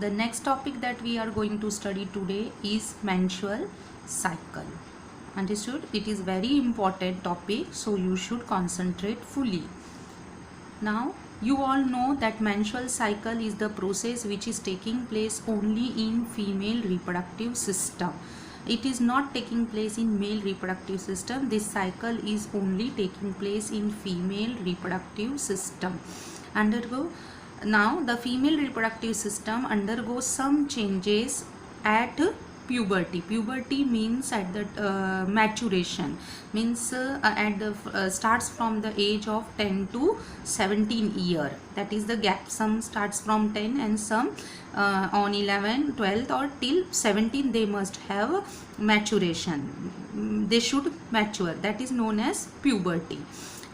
The next topic that we are going to study today is menstrual cycle. Understood? It is very important topic, so you should concentrate fully. Now, you all know that menstrual cycle is the process which is taking place only in female reproductive system. It is not taking place in male reproductive system. This cycle is only taking place in female reproductive system. Now the female reproductive system undergoes some changes at puberty. Puberty means at the maturation, means at the starts from the age of 10 to 17 year. That is the gap. Some starts from 10 and some on 11, 12 or till 17 they must have maturation. They should mature. That is known as puberty.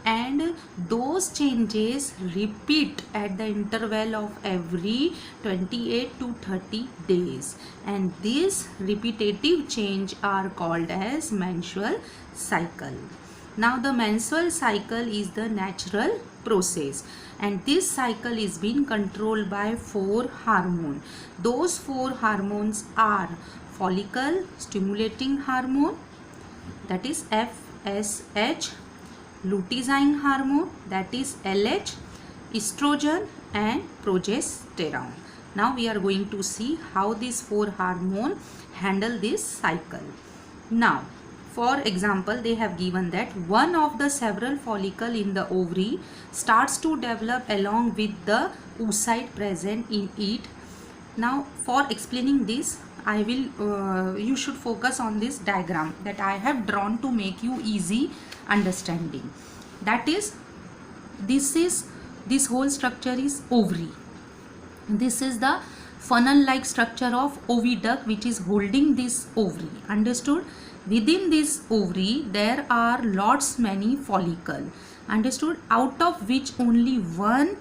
And those changes repeat at the interval of every 28 to 30 days, and these repetitive change are called as menstrual cycle. Now the menstrual cycle is the natural process, and this cycle is being controlled by 4 hormones. Those 4 hormones are follicle stimulating hormone, that is FSH, luteinizing hormone, that is LH, estrogen and progesterone. Now we are going to see how these 4 hormones handle this cycle. Now for example, they have given that one of the several follicle in the ovary starts to develop along with the oocyte present in it. Now for explaining this, I will you should focus on this diagram that I have drawn to make you easy understanding. That is, this whole structure is ovary. This is the funnel like structure of oviduct which is holding this ovary. Understood? Within this ovary there are lots many follicle. Understood? Out of which only one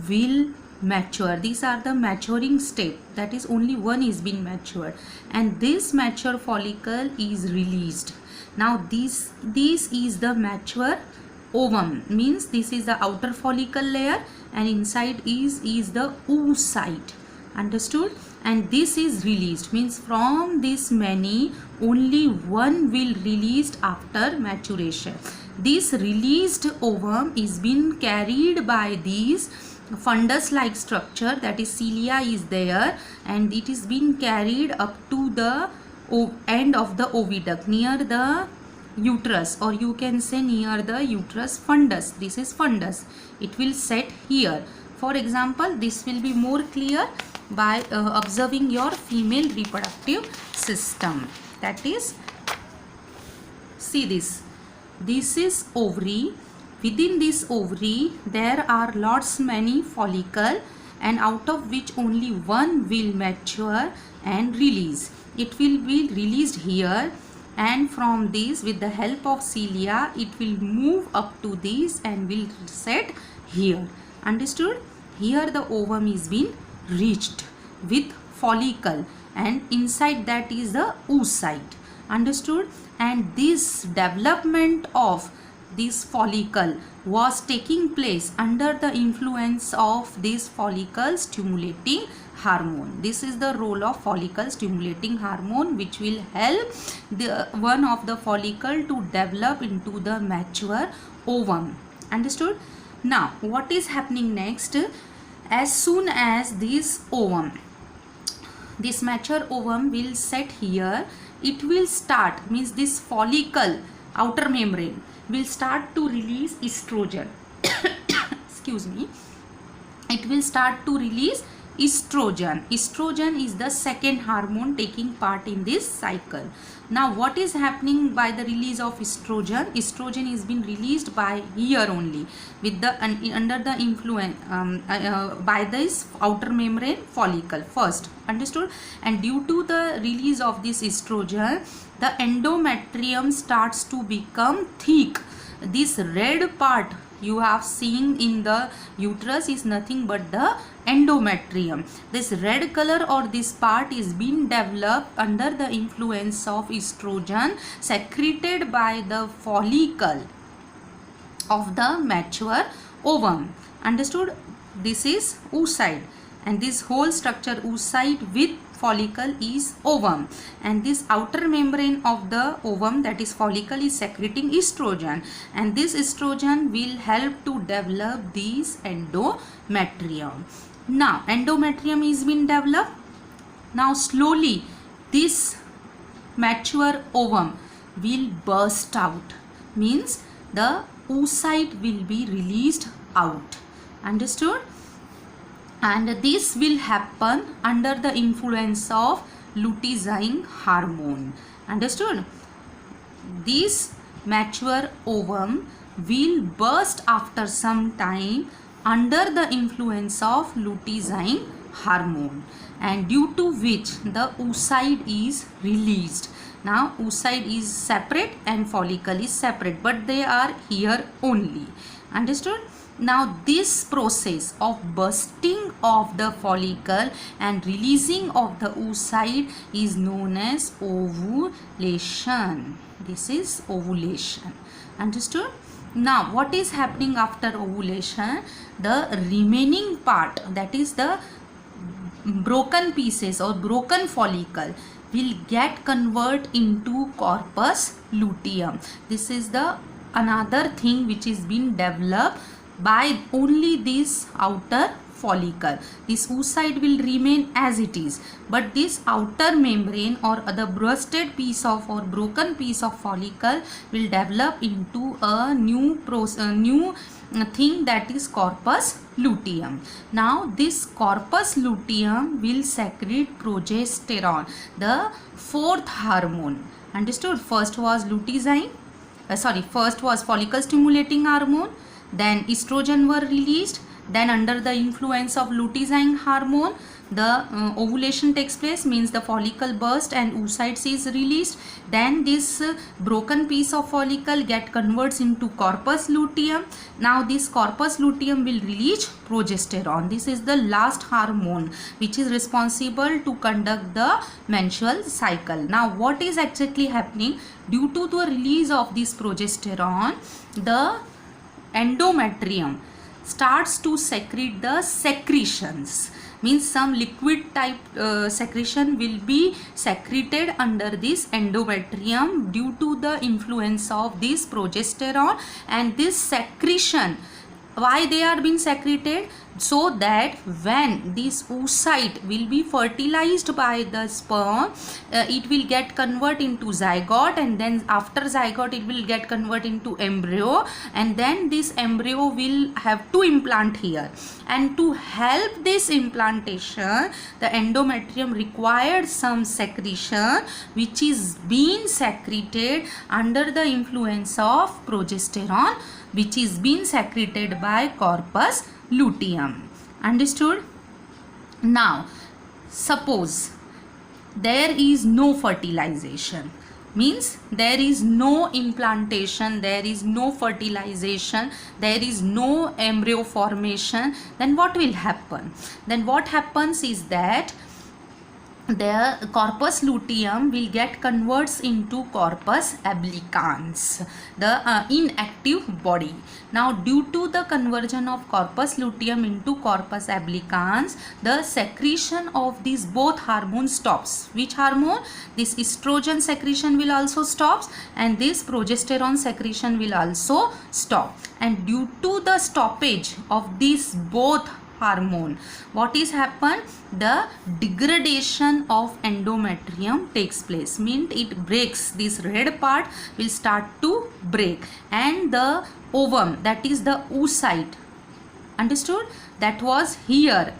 will mature. These are the maturing step, that is only one is being matured, and this mature follicle is released. Now this is the mature ovum, means this is the outer follicle layer and inside is the oocyte. Understood? And this is released, means from this many only one will released after maturation. This released ovum is being carried by these fundus like structure, that is cilia is there, and it is being carried up to the end of the oviduct near the uterus, or you can say near the uterus fundus. This is fundus. It will set here. For example, this will be more clear by observing your female reproductive system. That is, see this. This is ovary. Within this ovary there are lots many follicle, and out of which only one will mature and release. It will be released here, and from this with the help of cilia it will move up to this and will set here. Understood? Here the ovum is being reached with follicle, and inside that is the oocyte. Understood? And this development of this follicle was taking place under the influence of this follicle stimulating hormone. This is the role of follicle stimulating hormone, which will help the one of the follicle to develop into the mature ovum. Understood? Now what is happening next? As soon as this ovum, this mature ovum will set here, it will start, means this follicle outer membrane will start to release estrogen. Excuse me. It will start to release estrogen. Estrogen is the second hormone taking part in this cycle. Now what is happening by the release of estrogen? Estrogen is being released by here only with the under the influence by this outer membrane follicle first. Understood? And due to the release of this estrogen, the endometrium starts to become thick. This red part you have seen in the uterus is nothing but the endometrium. This red color or this part is being developed under the influence of estrogen secreted by the follicle of the mature ovum. Understood? This is oocyte. and this whole structure oocyte with follicle is ovum, and this outer membrane of the ovum, that is follicle, is secreting estrogen, and this estrogen will help to develop this endometrium. Now endometrium is been developed. Now slowly this mature ovum will burst out, means the oocyte will be released out. Understood? And this will happen under the influence of luteinizing hormone. Understood? This mature ovum will burst after some time under the influence of luteinizing hormone, and due to which the oocyte is released. Now oocyte is separate and follicle is separate, but they are here only. Understood? Now this process of bursting of the follicle and releasing of the oocyte is known as ovulation. This is ovulation. Understood? Now what is happening after ovulation? The remaining part, that is the broken pieces or broken follicle, will get converted into corpus luteum. This is the another thing which is being developed by only this outer follicle. This oocyte will remain as it is, but this outer membrane or the bursted piece of or broken piece of follicle will develop into a new thing, that is corpus luteum. Now this corpus luteum will secrete progesterone, the fourth hormone. Understood? First was luteinizing, first was follicle stimulating hormone, then estrogen were released, then under the influence of luteinizing hormone the ovulation takes place, means the follicle burst and oocytes is released. Then this broken piece of follicle get converts into corpus luteum. Now this corpus luteum will release progesterone. This is the last hormone which is responsible to conduct the menstrual cycle. Now what is exactly happening? Due to the release of this progesterone, the endometrium starts to secrete the secretions, means some liquid type secretion will be secreted under this endometrium due to the influence of this progesterone. And this secretion, why they are being secreted? So that when this oocyte will be fertilized by the sperm, it will get converted into zygote, and then after zygote it will get converted into embryo, and then this embryo will have to implant here. And to help this implantation, the endometrium required some secretion which is being secreted under the influence of progesterone, which is being secreted by corpus luteum. Understood? Now suppose there is no fertilization, means there is no implantation, there is no fertilization, there is no embryo formation, then what will happen? Then what happens is that the corpus luteum will get converts into corpus albicans, the inactive body. Now due to the conversion of corpus luteum into corpus albicans, the secretion of these both hormones stops. Which hormone? This estrogen secretion will also stops, and this progesterone secretion will also stop. And due to the stoppage of these both hormone, what is happened? The degradation of endometrium takes place, means it breaks. This red part will start to break, and the ovum, that is the oocyte, understood, that was here,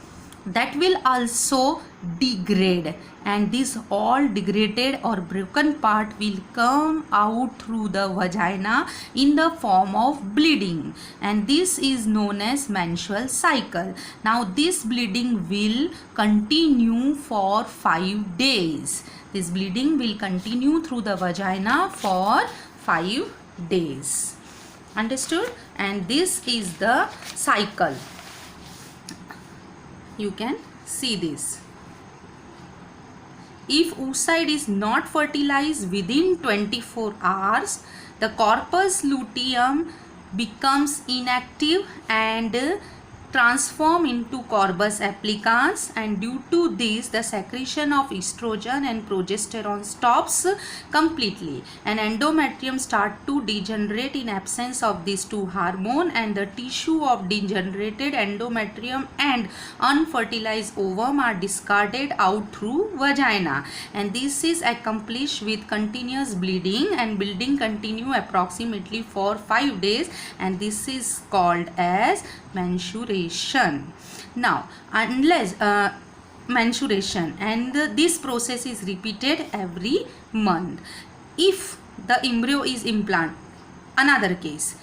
that will also degrade, and this all degraded or broken part will come out through the vagina in the form of bleeding, and this is known as menstrual cycle. Now this bleeding will continue for 5 days. This bleeding will continue through the vagina for 5 days. Understood? And this is the cycle. You can see this. If oocyte is not fertilized within 24 hours, the corpus luteum becomes inactive and transform into corpus applicans, and due to this the secretion of estrogen and progesterone stops completely, and endometrium start to degenerate in absence of these two hormone, and the tissue of degenerated endometrium and unfertilized ovum are discarded out through vagina, and this is accomplished with continuous bleeding, and bleeding continue approximately for 5 days, and this is called as menstruation. Now unless menstruation, and this process is repeated every month. If the embryo is implant, another case,